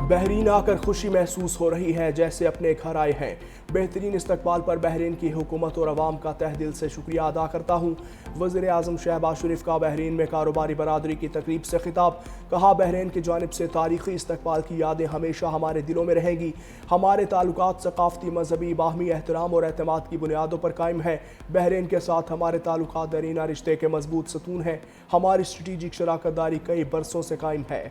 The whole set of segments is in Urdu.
بحرین آ کر خوشی محسوس ہو رہی ہے جیسے اپنے گھر آئے ہیں۔ بہترین استقبال پر بحرین کی حکومت اور عوام کا تہ دل سے شکریہ ادا کرتا ہوں۔ وزیر اعظم شہباز شریف کا بحرین میں کاروباری برادری کی تقریب سے خطاب۔ کہا بحرین کی جانب سے تاریخی استقبال کی یادیں ہمیشہ ہمارے دلوں میں رہیں گی۔ ہمارے تعلقات ثقافتی، مذہبی، باہمی احترام اور اعتماد کی بنیادوں پر قائم ہیں۔ بحرین کے ساتھ ہمارے تعلقات دیرینہ رشتے کے مضبوط ستون ہیں۔ ہماری اسٹریٹجک شراکت داری کئی برسوں سے قائم ہے۔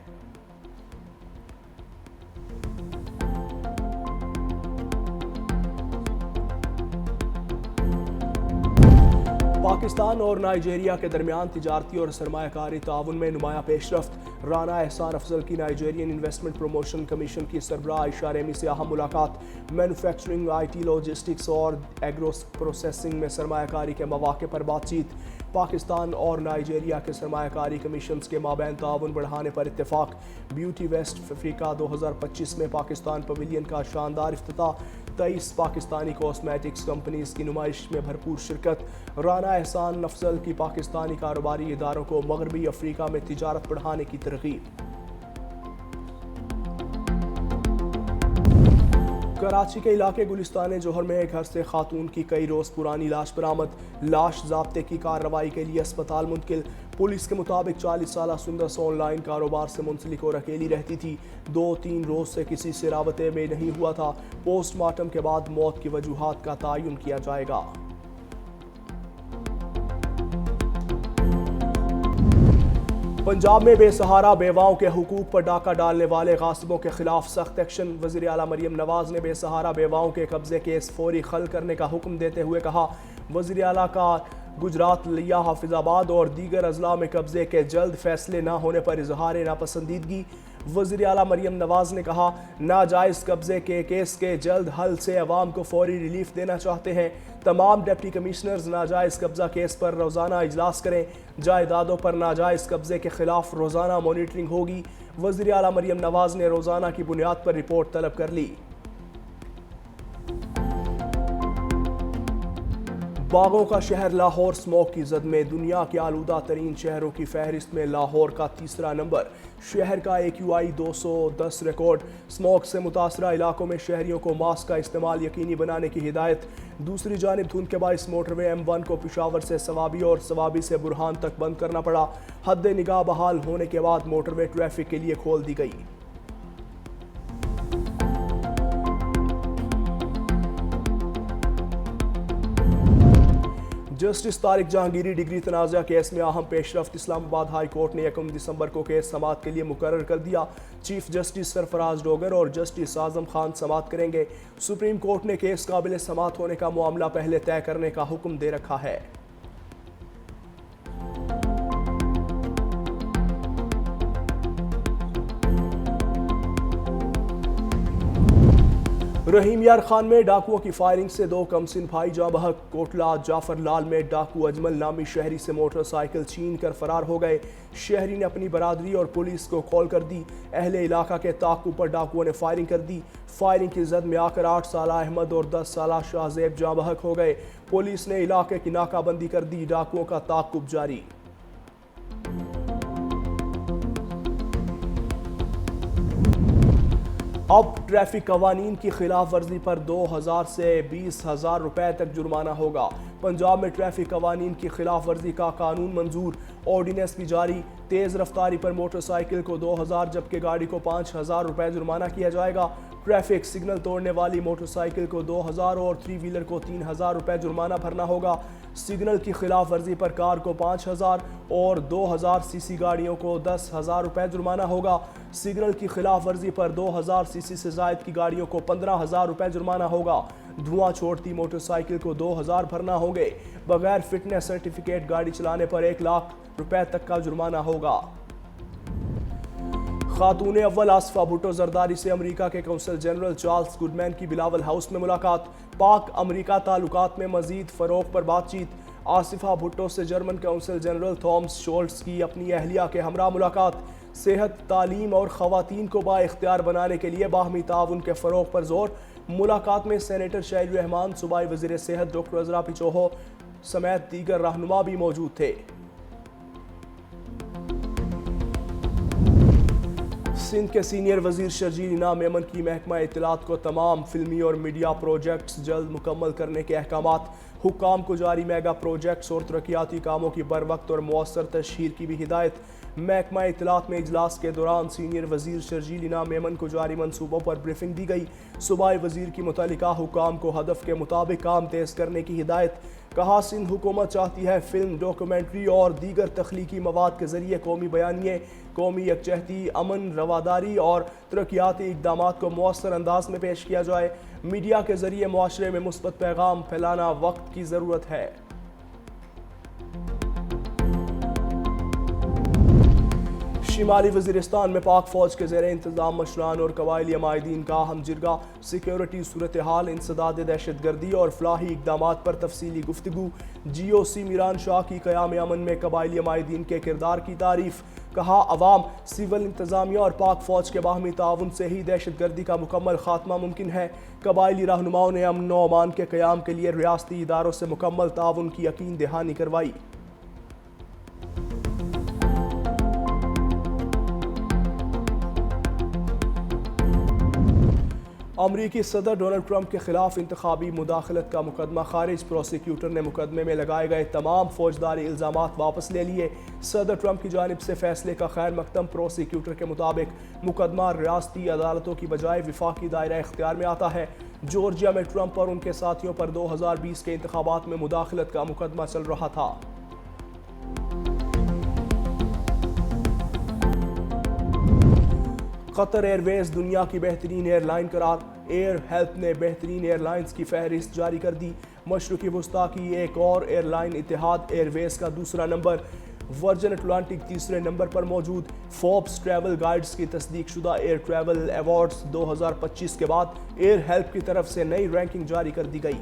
پاکستان اور نائجیریا کے درمیان تجارتی اور سرمایہ کاری تعاون میں نمایاں پیش رفت۔ رانا احسان افضل کی نائجیرین انویسٹمنٹ پروموشن کمیشن کی سربراہ عائشہ ریمی سے اہم ملاقات۔ مینوفیکچرنگ، آئی ٹی، لاجسٹکس اور ایگرو پروسیسنگ میں سرمایہ کاری کے مواقع پر بات چیت۔ پاکستان اور نائجیریا کے سرمایہ کاری کمیشنز کے مابین تعاون بڑھانے پر اتفاق۔ بیوٹی ویسٹ افریقہ 2025 میں پاکستان پویلین کا شاندار افتتاح۔ 23 پاکستانی کاسمیٹکس کمپنیز کی نمائش میں بھرپور شرکت۔ رانا احسان افضل کی پاکستانی کاروباری اداروں کو مغربی افریقہ میں تجارت بڑھانے کی ترغیب۔ کراچی کے علاقے گلستان جوہر میں گھر سے خاتون کی کئی روز پرانی لاش برآمد۔ لاش ضابطے کی کارروائی کے لیے اسپتال منتقل۔ پولیس کے مطابق 40 سالہ سندس آن لائن کاروبار سے منسلک اور اکیلی رہتی تھی۔ 2-3 روز سے کسی سے رابطے میں نہیں ہوا تھا۔ پوسٹ مارٹم کے بعد موت کی وجوہات کا تعین کیا جائے گا۔ پنجاب میں بے سہارا بیواؤں کے حقوق پر ڈاکہ ڈالنے والے غاصبوں کے خلاف سخت ایکشن۔ وزیر اعلیٰ مریم نواز نے بے سہارا بیواؤں کے قبضے کیس فوری حل کرنے کا حکم دیتے ہوئے کہا، وزیر اعلیٰ کا گجرات، لیا، حافظ آباد اور دیگر اضلاع میں قبضے کے جلد فیصلے نہ ہونے پر اظہار ناپسندیدگی۔ وزیر اعلیٰ مریم نواز نے کہا، ناجائز قبضے کے کیس کے جلد حل سے عوام کو فوری ریلیف دینا چاہتے ہیں۔ تمام ڈپٹی کمشنرز ناجائز قبضہ کیس پر روزانہ اجلاس کریں۔ جائیدادوں پر ناجائز قبضے کے خلاف روزانہ مانیٹرنگ ہوگی۔ وزیر اعلیٰ مریم نواز نے روزانہ کی بنیاد پر رپورٹ طلب کر لی۔ باغوں کا شہر لاہور اسموگ کی زد میں، دنیا کے آلودہ ترین شہروں کی فہرست میں لاہور کا تیسرا نمبر۔ شہر کا AQI 210 ریکارڈ۔ اسموگ سے متاثرہ علاقوں میں شہریوں کو ماسک کا استعمال یقینی بنانے کی ہدایت۔ دوسری جانب دھند کے باعث موٹر وے M1 کو پشاور سے صوابی اور صوابی سے برہان تک بند کرنا پڑا۔ حد نگاہ بحال ہونے کے بعد موٹر وے ٹریفک کے لیے کھول دی گئی۔ جسٹس طارق جہانگیری ڈگری تنازعہ کیس میں اہم پیش رفت۔ اسلام آباد ہائی کورٹ نے 1 دسمبر کو کیس سماعت کے لیے مقرر کر دیا۔ چیف جسٹس سرفراز ڈوگر اور جسٹس اعظم خان سماعت کریں گے۔ سپریم کورٹ نے کیس قابل سماعت ہونے کا معاملہ پہلے طے کرنے کا حکم دے رکھا ہے۔ رحیم یار خان میں ڈاکوؤں کی فائرنگ سے 2 کمسن بھائی جاں بحق۔ کوٹلہ جعفر لال میں ڈاکو اجمل نامی شہری سے موٹر سائیکل چھین کر فرار ہو گئے۔ شہری نے اپنی برادری اور پولیس کو کال کر دی۔ اہل علاقہ کے تعاقب پر ڈاکوؤں نے فائرنگ کر دی۔ فائرنگ کی زد میں آ کر 8 سالہ احمد اور 10 سالہ شاہ زیب جاں بحق ہو گئے۔ پولیس نے علاقے کی ناکہ بندی کر دی۔ ڈاکوؤں کا تعاقب جاری۔ اب ٹریفک قوانین کی خلاف ورزی پر 2,000 سے 20,000 روپے تک جرمانہ ہوگا۔ پنجاب میں ٹریفک قوانین کی خلاف ورزی کا قانون منظور، آرڈیننس بھی جاری۔ تیز رفتاری پر موٹر سائیکل کو 2,000 جبکہ گاڑی کو 5,000 روپے جرمانہ کیا جائے گا۔ ٹریفک سگنل توڑنے والی موٹر سائیکل کو 2,000 اور 3 ویلر کو 3,000 روپے جرمانہ بھرنا ہوگا۔ سگنل کی خلاف ورزی پر کار کو 5,000 اور 2,000 سی سی گاڑیوں کو 10,000 روپے جرمانہ ہوگا۔ سگنل کی خلاف ورزی پر 2,000 سی سی سے زائد کی گاڑیوں کو 15,000 روپے جرمانہ ہوگا۔ دھواں چھوڑتی موٹر سائیکل کو 2,000 بھرنا ہوں گے۔ بغیر فٹنس سرٹیفکیٹ گاڑی چلانے پر 1 لاکھ روپے تک کا جرمانہ ہوگا۔ خاتون اول آصفہ بھٹو زرداری سے امریکہ کے قونصل جنرل چارلس گڈمین کی بلاول ہاؤس میں ملاقات۔ پاک امریکہ تعلقات میں مزید فروغ پر بات چیت۔ آصفہ بھٹو سے جرمن قونصل جنرل تھامس شولٹز کی اپنی اہلیہ کے ہمراہ ملاقات۔ صحت، تعلیم اور خواتین کو بااختیار بنانے کے لیے باہمی تعاون کے فروغ پر زور۔ ملاقات میں سینیٹر شہید الرحمان، صوبائی وزیر صحت ڈاکٹر عذرا پچوہو سمیت دیگر رہنما بھی موجود تھے۔ سندھ کے سینئر وزیر شرجیل انعام میمن کی محکمہ اطلاعات کو تمام فلمی اور میڈیا پروجیکٹس جلد مکمل کرنے کے احکامات، حکام کو جاری میگا پروجیکٹس اور ترقیاتی کاموں کی بروقت اور مؤثر تشہیر کی بھی ہدایت۔ محکمہ اطلاعات میں اجلاس کے دوران سینئر وزیر شرجیل انعام میمن کو جاری منصوبوں پر بریفنگ دی گئی۔ صوبائی وزیر کی متعلقہ حکام کو ہدف کے مطابق کام تیز کرنے کی ہدایت۔ کہا سندھ حکومت چاہتی ہے فلم، ڈاکیومنٹری اور دیگر تخلیقی مواد کے ذریعے قومی بیانیے، قومی یکجہتی، امن، رواداری اور ترقیاتی اقدامات کو مؤثر انداز میں پیش کیا جائے۔ میڈیا کے ذریعے معاشرے میں مثبت پیغام پھیلانا وقت کی ضرورت ہے۔ شمالی وزیرستان میں پاک فوج کے زیر انتظام مشران اور قبائلی عمائدین کا ہم جرگہ، سیکیورٹی صورتحال، انسداد دہشت گردی اور فلاحی اقدامات پر تفصیلی گفتگو۔ جی او سی میران شاہ کی قیام امن میں قبائلی عمائدین کے کردار کی تعریف۔ کہا عوام، سول انتظامیہ اور پاک فوج کے باہمی تعاون سے ہی دہشت گردی کا مکمل خاتمہ ممکن ہے۔ قبائلی رہنماؤں نے امن و امان کے قیام کے لیے ریاستی اداروں سے مکمل تعاون کی یقین دہانی کروائی۔ امریکی صدر ڈونلڈ ٹرمپ کے خلاف انتخابی مداخلت کا مقدمہ خارج۔ پروسیکیوٹر نے مقدمے میں لگائے گئے تمام فوجداری الزامات واپس لے لیے۔ صدر ٹرمپ کی جانب سے فیصلے کا خیر مقدم۔ پروسیکیوٹر کے مطابق مقدمہ ریاستی عدالتوں کی بجائے وفاقی دائرہ اختیار میں آتا ہے۔ جورجیا میں ٹرمپ اور ان کے ساتھیوں پر 2020 کے انتخابات میں مداخلت کا مقدمہ چل رہا تھا۔ قطر ایئر ویز دنیا کی بہترین ایئر لائن قرار۔ ایئر ہیلپ نے بہترین ایئر لائنز کی فہرست جاری کر دی۔ مشرقی وسطی کی ایک اور ایئر لائن اتحاد ایئر ویز کا دوسرا نمبر، ورجن اٹلانٹک تیسرے نمبر پر موجود۔ فوربس ٹریول گائیڈز کی تصدیق شدہ ایئر ٹریول ایوارڈز 2025 کے بعد ایئر ہیلپ کی طرف سے نئی رینکنگ جاری کر دی گئی۔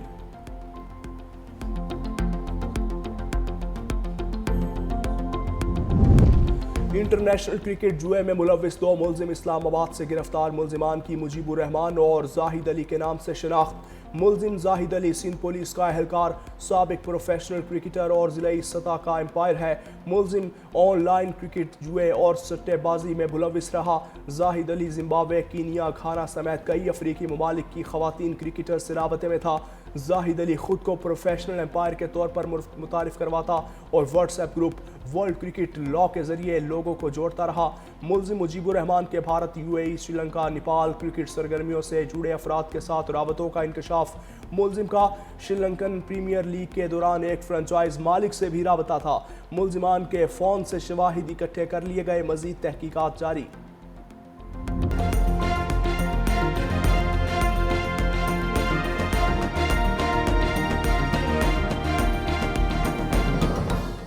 انٹرنیشنل کرکٹ جوئے میں ملوث 2 ملزم اسلام آباد سے گرفتار۔ ملزمان کی مجیب الرحمان اور زاہد علی کے نام سے شناخت۔ ملزم زاہد علی سندھ پولیس کا اہلکار، سابق پروفیشنل کرکٹر اور ضلعی سطح کا امپائر ہے۔ ملزم آن لائن کرکٹ جوئے اور سٹے بازی میں ملوث رہا۔ زاہد علی زمبابوے، کینیا، گھانا سمیت کئی افریقی ممالک کی خواتین کرکٹر سے رابطے میں تھا۔ زاہد علی خود کو پروفیشنل امپائر کے طور پر متعارف کرواتا اور WhatsApp group world cricket لا کے ذریعے لوگوں کو جوڑتا رہا۔ ملزم مجیب الرحمان کے Bharat, you a E, Sri Lanka, Nepal cricket سرگرمیوں سے جڑے افراد کے ساتھ رابطوں کا انکشاف۔ ملزم کا شری لنکن پریمیئر لیگ کے دوران ایک فرنچائز مالک سے بھی رابطہ تھا۔ ملزمان کے فون سے شواہد اکٹھے کر لیے گئے، مزید تحقیقات جاری۔